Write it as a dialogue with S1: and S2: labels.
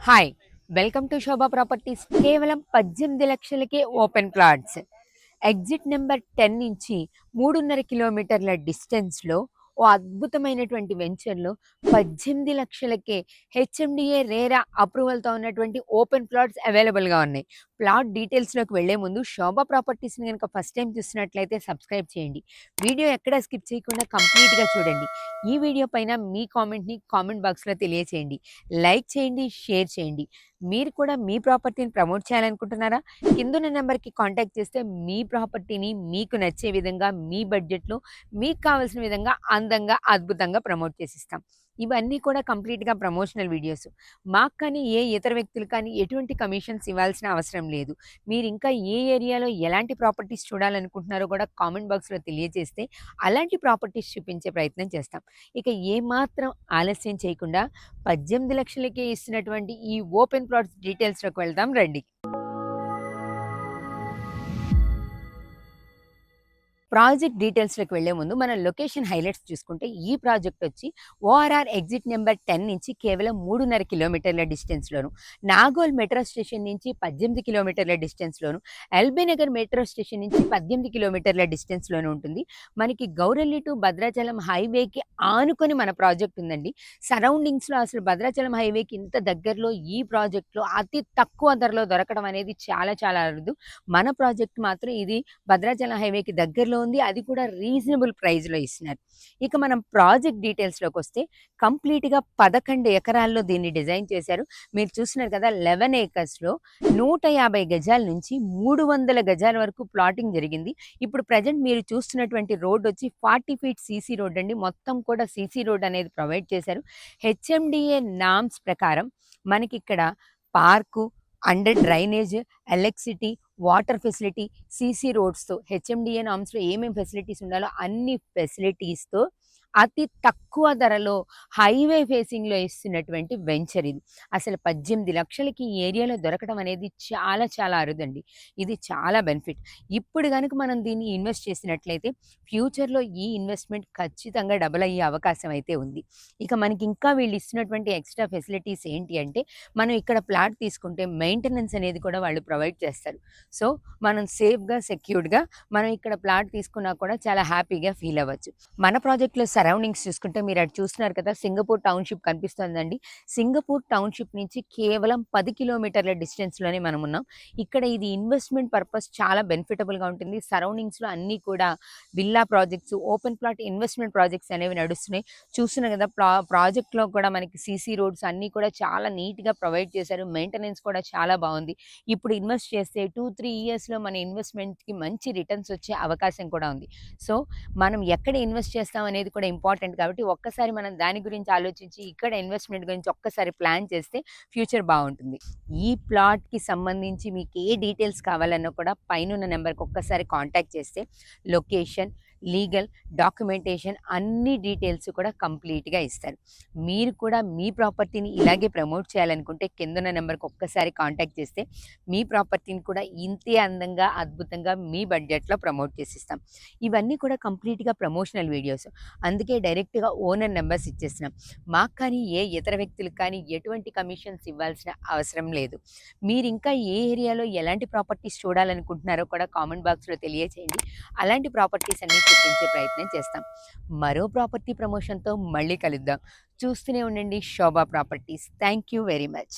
S1: Hi! Welcome to Shobha properties. కేవలం 18 లక్షలకే open plots. Exit number 10 నుంచి 3.5 కిలోమీటర్ల డిస్టెన్స్‌లో ఓ అద్భుతమైనటువంటి వెంచర్‌లో 18 లక్షలకే హెచ్ఎండిఏ రేరా అప్రూవల్‌తో ఉన్నటువంటి ఓపెన్ ప్లాట్స్ అవైలబుల్‌గా ఉన్నాయి. ప్లాట్ డీటెయిల్స్‌లోకి వెళ్ళే ముందు శోభా ప్రాపర్టీస్‌ని గనుక ఫస్ట్ టైమ్ చూస్తున్నట్లయితే సబ్స్క్రైబ్ చేయండి. వీడియో ఎక్కడా స్కిప్ చేయకుండా కంప్లీట్‌గా చూడండి. ఈ వీడియో పైన మీ కామెంట్‌ని కామెంట్ బాక్స్‌లో తెలియచేయండి. లైక్ చేయండి, షేర్ చేయండి. మీరు కూడా మీ ప్రాపర్టీని ప్రమోట్ చేయాలనుకుంటున్నారా? కిందున్న నెంబర్‌కి కాంటాక్ట్ చేస్తే మీ ప్రాపర్టీని మీకు నచ్చే విధంగా, మీ బడ్జెట్‌లో మీకు కావాల్సిన విధంగా అందంగా, అద్భుతంగా ప్రమోట్ చేసిస్తాం. ఇవన్నీ కూడా కంప్లీట్‌గా ప్రమోషనల్ వీడియోస్. మాకు కానీ, ఏ ఇతర వ్యక్తులు కానీ ఎటువంటి కమిషన్స్ ఇవ్వాల్సిన అవసరం లేదు. మీరింకా ఏ ఏరియాలో ఎలాంటి ప్రాపర్టీస్ చూడాలనుకుంటున్నారో కూడా కామెంట్ బాక్స్‌లో తెలియజేస్తే అలాంటి ప్రాపర్టీస్ చూపించే ప్రయత్నం చేస్తాం. ఇక ఏమాత్రం ఆలస్యం చేయకుండా 18 లక్షలకే ఇస్తున్నటువంటి ఈ ఓపెన్ ప్లాట్స్ డీటెయిల్స్‌లోకి వెళ్దాం రండి. ప్రాజెక్ట్ డీటెయిల్స్‌లోకి వెళ్ళే ముందు మనం లొకేషన్ హైలైట్స్ చూసుకుంటే ఈ ప్రాజెక్ట్ వచ్చి ఓఆర్ఆర్ ఎగ్జిట్ నెంబర్ 10 నుంచి కేవలం 3.5 కిలోమీటర్ల డిస్టెన్స్‌లోను, నాగోల్ మెట్రో స్టేషన్ నుంచి 18 కిలోమీటర్ల డిస్టెన్స్‌లోను, ఎల్బీ నగర్ మెట్రో స్టేషన్ నుంచి 18 కిలోమీటర్ల డిస్టెన్స్‌లోను ఉంటుంది. మనకి గౌరెల్లి టు భద్రాచలం హైవేకి ఆనుకొని మన ప్రాజెక్ట్ ఉందండి. సరౌండింగ్స్‌లో అసలు భద్రాచలం హైవేకి ఇంత దగ్గరలో ఈ ప్రాజెక్ట్‌లో అతి తక్కువ ధరలో దొరకడం అనేది చాలా చాలా అరుదు. మన ప్రాజెక్ట్ మాత్రం ఇది భద్రాచలం హైవేకి దగ్గరలో ఉంది. అది కూడా రీజనబుల్ ప్రైస్‌లో ఇస్తున్నారు. ఇక మనం ప్రాజెక్ట్ డీటెయిల్స్‌లోకొస్తే కంప్లీట్‌గా 11 ఎకరాల్లో దీన్ని డిజైన్ చేశారు. మీరు చూస్తున్నారు కదా! 11 ఏకర్స్‌లో 150 గజాల నుంచి 300 గజాల వరకు ప్లాటింగ్ జరిగింది. ఇప్పుడు ప్రెజెంట్ మీరు చూస్తున్నటువంటి రోడ్ వచ్చి 40 ఫీట్ సీసీ రోడ్ అండి. మొత్తం కూడా సీసీ రోడ్ అనేది ప్రొవైడ్ చేశారు. హెచ్ఎండిఏ నార్మ్స్ ప్రకారం మనకిక్కడ park, under drainage, electricity, water facility, CC రోడ్స్‌తో హెచ్ఎండిఏ నార్మ్స్‌లో ఏమేం ఫెసిలిటీస్ ఉండాలో అన్ని ఫెసిలిటీస్‌తో అతి తక్కువ ధరలో హైవే ఫేసింగ్‌లో ఇస్తున్నటువంటి వెంచర్ ఇది. అసలు 18 లక్షలకి ఈ ఏరియాలో దొరకడం అనేది చాలా చాలా అరుదండి. ఇది చాలా బెనిఫిట్. ఇప్పుడు గనుక మనం దీన్ని ఇన్వెస్ట్ చేసినట్లయితే ఫ్యూచర్‌లో ఈ ఇన్వెస్ట్‌మెంట్ ఖచ్చితంగా డబుల్ అయ్యే అవకాశం అయితే ఉంది. ఇక మనకి ఇంకా వీళ్ళు ఇస్తున్నటువంటి ఎక్స్‌ట్రా ఫెసిలిటీస్ ఏంటి అంటే, మనం ఇక్కడ ప్లాట్ తీసుకుంటే మెయింటెనెన్స్ అనేది కూడా వాళ్ళు ప్రొవైడ్ చేస్తారు. సో, మనం సేఫ్‌గా, సెక్యూర్డ్‌గా మనం ఇక్కడ ప్లాట్ తీసుకున్నా కూడా చాలా హ్యాపీగా ఫీల్ అవ్వచ్చు. మన ప్రాజెక్ట్‌లో సరౌండింగ్స్ చూసుకుంటే మీరు అటు చూస్తున్నారు కదా! సింగపూర్ టౌన్‌షిప్ కనిపిస్తోందండి. సింగపూర్ టౌన్‌షిప్ నుంచి కేవలం 10 కిలోమీటర్ల డిస్టెన్స్‌లోనే మనమున్నాం. ఇక్కడ ఇది ఇన్వెస్ట్‌మెంట్ పర్పస్ చాలా బెనిఫిటబుల్‌గా ఉంటుంది. సరౌండింగ్స్‌లో అన్నీ కూడా villa projects, open plot investment projects అనేవి నడుస్తున్నాయి. చూస్తున్నారు కదా! ప్రాజెక్ట్‌లో కూడా మనకి సీసీ రోడ్స్ అన్నీ కూడా చాలా నీట్‌గా ప్రొవైడ్ చేశారు. మెయింటెనెన్స్ కూడా చాలా బావుంది. ఇప్పుడు ఇన్వెస్ట్ చేస్తే 2, 3 ఇయర్స్‌లో మన ఇన్వెస్ట్‌మెంట్‌కి మంచి రిటర్న్స్ వచ్చే అవకాశం కూడా ఉంది. సో, మనం ఎక్కడ ఇన్వెస్ట్ చేస్తాం అనేది కూడా ఇంపార్టెంట్ కాబట్టి ఒక్కసారి మనం దాని గురించి ఆలోచించి ఇక్కడ ఇన్వెస్ట్‌మెంట్ గురించి ఒక్కసారి ప్లాన్ చేస్తే ఫ్యూచర్ బావుంటుంది. ఈ ప్లాట్‌కి సంబంధించి మీకు ఏ డీటెయిల్స్ కావాలన్నా కూడా పైనున్న నంబర్‌కి ఒక్కసారి కాంటాక్ట్ చేస్తే లొకేషన్, లీగల్, డాక్యుమెంటేషన్ అన్ని డీటెయిల్స్ కూడా కంప్లీట్‌గా ఇస్తారు. మీరు కూడా మీ ప్రాపర్టీని ఇలాగే ప్రమోట్ చేయాలనుకుంటే కిందున్న నంబర్‌కి ఒక్కసారి కాంటాక్ట్ చేస్తే మీ ప్రాపర్టీని కూడా ఇంతే అందంగా, అద్భుతంగా మీ బడ్జెట్‌లో ప్రమోట్ చేసిస్తాం. ఇవన్నీ కూడా కంప్లీట్‌గా ప్రమోషనల్ వీడియోస్. అందుకే డైరెక్ట్‌గా ఓనర్ నంబర్స్ ఇచ్చేస్తున్నాం. మాకు కానీ, ఏ ఇతర వ్యక్తులకు కానీ ఎటువంటి కమిషన్స్ ఇవ్వాల్సిన అవసరం లేదు. మీరింకా ఏ ఏరియాలో ఎలాంటి ప్రాపర్టీస్ చూడాలనుకుంటున్నారో కూడా కామెంట్ బాక్స్‌లో తెలియచేయండి. అలాంటి ప్రాపర్టీస్ అన్నీ చూపించే ప్రయత్నం చేస్తాం. మరో ప్రాపర్టీ ప్రమోషన్‌తో మళ్ళీ కలుద్దాం. చూస్తూనే ఉండండి Sobha properties. Thank you very much.